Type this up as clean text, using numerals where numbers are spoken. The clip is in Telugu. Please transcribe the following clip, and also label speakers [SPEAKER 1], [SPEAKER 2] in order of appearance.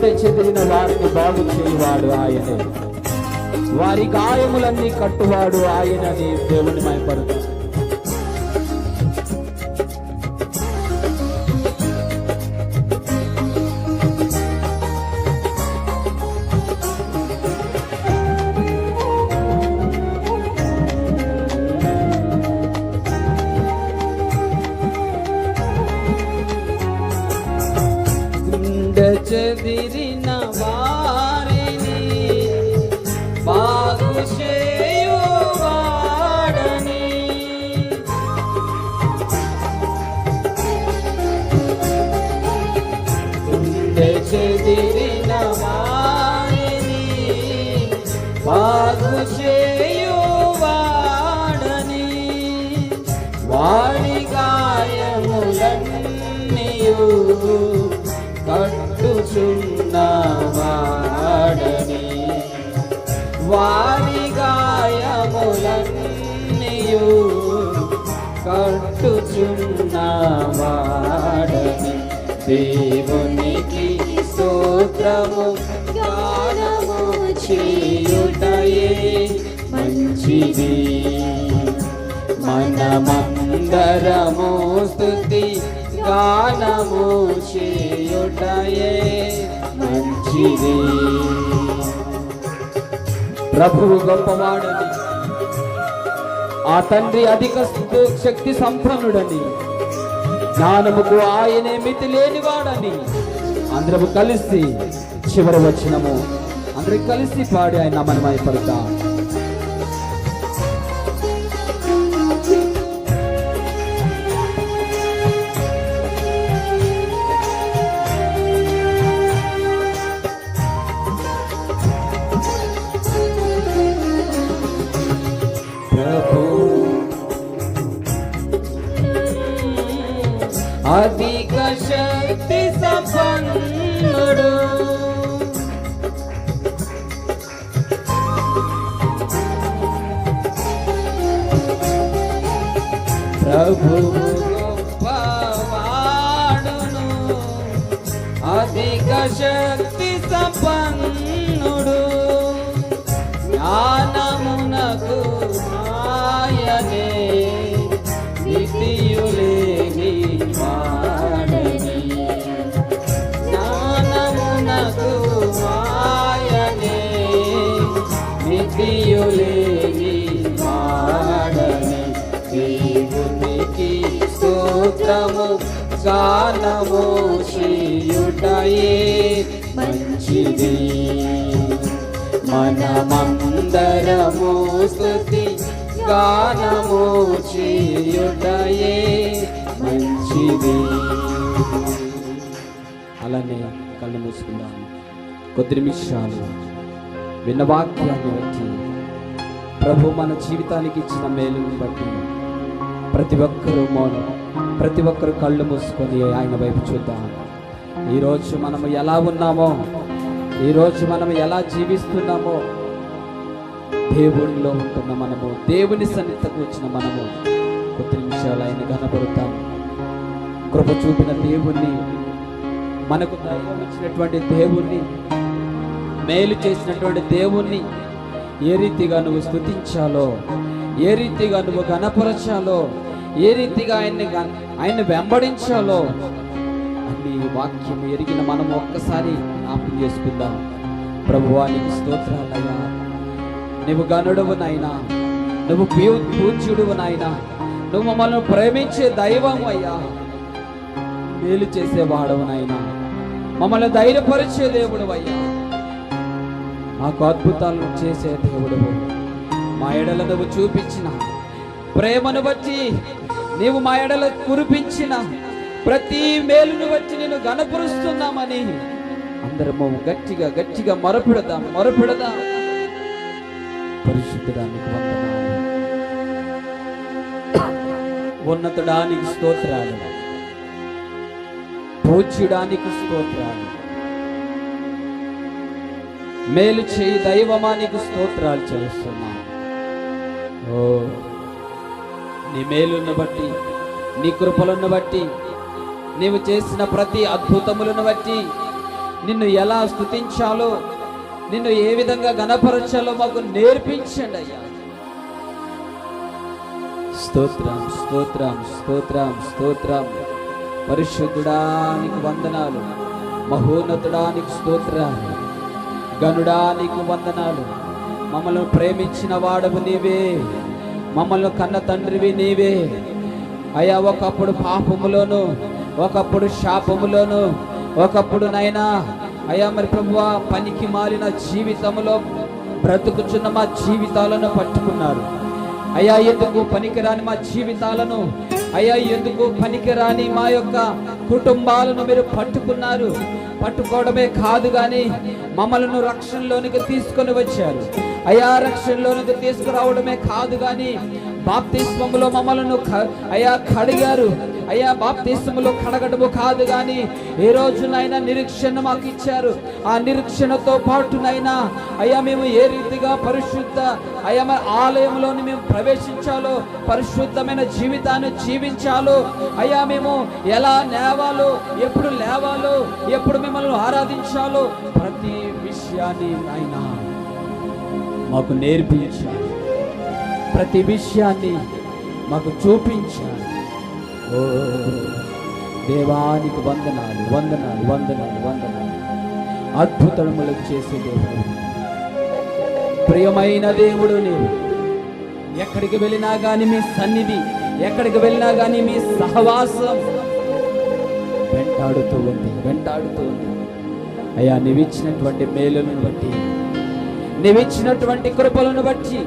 [SPEAKER 1] గుండె చెదిరిన వారిని బాగు చేయువాడు ఆయనే, వారి గాయములన్నీ కట్టువాడు ఆయనని దేవుని మహిమపరుచు. చెదిరిన వారిని బాగు చేయువాడని, గుండె చెదిరిన వారిని బాగు చేయువాడని, వారి గాయములన్నీయు కట్టుచున్నవాడని, వారి గాయములన్నీయు కట్టుచున్నవాడని, దేవునికి స్తోత్రము గానము చేయుటయే మంచిది, మనమందరము స్తుతి గానము చేయుటయే మంచిది. ప్రభువు గొప్పవాడని, ఆ తండ్రి అధిక శక్తి సంపన్నుడని, జ్ఞానముకు ఆయనే మితి లేనివాడని అందరము కలిసి చివరి వచనము అందరూ కలిసి పాడి ఆయన నామమును మహిమపరుద్దాం. అధిక శక్తి సంపన్నుడు, ప్రభువు గొప్పవాడును, అధిక శక్తి సంపన్నుడు, జ్ఞానమునకు ఆయనే మితియులేని వాడని, జ్ఞానమునకు ఆయనే మితియులేని వాడని, దేవునికి స్తోత్రము గానము చేయుటయే మంచిది, మనమందరము స్తుతి గానము చేయుటయే మంచిది. అలానే కళ్ళు మూసుకుందాం. కొద్ది నిమిషాలు విన్న వాక్యాన్ని బట్టి, ప్రభు మన జీవితానికి ఇచ్చిన మేలుని బట్టి ప్రతి ఒక్కరూ మౌనం, ప్రతి ఒక్కరు కళ్ళు మూసుకొని ఆయన వైపు చూద్దాం. ఈరోజు మనము ఎలా ఉన్నామో, ఈరోజు మనం ఎలా జీవిస్తున్నామో, దేవునిలో ఉంటున్న మనము, దేవుని సన్నిధికి వచ్చిన మనము కొద్ది నిమిషాలు ఆయన కనబడతాం. కృప చూపిన దేవుణ్ణి, మనకు ధైర్యం ఇచ్చినటువంటి దేవుణ్ణి, మేలు చేసినటువంటి దేవుణ్ణి ఏ రీతిగా నువ్వు స్తుతించాలో, ఏ రీతిగా నువ్వు గణపరచాలో, ఏ రీతిగా ఆయన్ని వెంబడించాలో అన్ని వాక్యం ఎరిగిన మనం ఒక్కసారి జ్ఞాపకం చేసుకుందాం. ప్రభువా నీకు స్తోత్రాలయ్యా, నువ్వు గనుడవు నాయనా, నువ్వు పూజ్యుడువు నాయనా, నువ్వు మమ్మల్ని ప్రేమించే దైవం అయ్యా, మేలు చేసేవాడవు నాయనా, మమ్మల్ని ధైర్యపరిచే దేవుడు అయ్యా, మాకు అద్భుతాలను చేసే దేవుడు. మా ఎడల నువ్వు చూపించిన ప్రేమను బట్టి, నీవు మా ఎడల కురిపించిన ప్రతి మేలును బట్టి నేను గణపరుస్తున్నామని అందరము గట్టిగా గట్టిగా మొరపెడదాం. పరిశుద్ధడానికి వందనాలు, ఉన్నతుడానికి స్తోత్రాలు, పూజ్యుడానికి స్తోత్రాలు, మేలు చేయి దైవమానికి స్తోత్రాలు చేస్తున్నాం. ఓ నీ మేలును బట్టి, నీ కృపలను బట్టి, నీవు చేసిన ప్రతి అద్భుతములను బట్టి, నిన్ను ఎలా స్తుతించాలో, నిన్ను ఏ విధంగా గణపరచాలో మాకు నేర్పించండి అయ్యా. స్తోత్రం స్తోత్రం స్తోత్రం స్తోత్రం. పరిశుద్ధుడానికి వందనాలు, మహోన్నతుడానికి స్తోత్రాలు, గనుడానికి వందనాలు. మమ్మల్ని ప్రేమించిన వాడవు నీవే, మమ్మల్ని కన్న తండ్రివి నీవే అయ్యా. ఒకప్పుడు పాపములోను, ఒకప్పుడు శాపములోను, ఒకప్పుడు నైనా అయ్యా మరి ప్రభువా పనికి మాలిన జీవితంలో బ్రతుకుచున్న మా జీవితాలను పట్టుకున్నారు అయ్యా. ఎందుకు పనికిరాని మా జీవితాలను అయ్యా, ఎందుకు పనికిరాని మా యొక్క కుటుంబాలను మీరు పట్టుకున్నారు. పట్టుకోవడమే కాదు కానీ మమ్మల్ని రక్షణలోనికి తీసుకొని వచ్చారు అయ్యా. రక్షణలోనికి తీసుకురావడమే కాదు కానీ బాప్తిస్మములో మమ్మలను అయ్యా కడిగారు అయ్యా. బాప్తిస్మములో కడగడము కాదు కానీ ఏ రోజునైనా నిరీక్షణ మాకు ఇచ్చారు. ఆ నిరీక్షణతో పాటునైనా అయ్యా మేము ఏ రీతిగా పరిశుద్ధ అయ్యా ఆలయంలోని మేము ప్రవేశించాలో, పరిశుద్ధమైన జీవితాన్ని జీవించాలో అయ్యా, మేము ఎలా లేవాలో, ఎప్పుడు లేవాలో, ఎప్పుడు మిమ్మల్ని ఆరాధించాలో ప్రతి విషయాన్ని ఆయన మాకు నేర్పించారు. ప్రతి విషయాన్ని మాకు చూపించారు. ఓ దేవానికి వందనాలు వందనాలు వందనాలు వందనాలు. అద్భుతములు చేసే దేవుడు, ప్రియమైన దేవుడు నీవు. ఎక్కడికి వెళ్ళినా కానీ మీ సన్నిధి, ఎక్కడికి వెళ్ళినా కానీ మీ సహవాసం వెంటాడుతూ ఉంది, వెంటాడుతూ ఉంది అయ్యా. నీవిచ్చినటువంటి మేలులను బట్టి, నీవిచ్చినటువంటి కృపలను బట్టి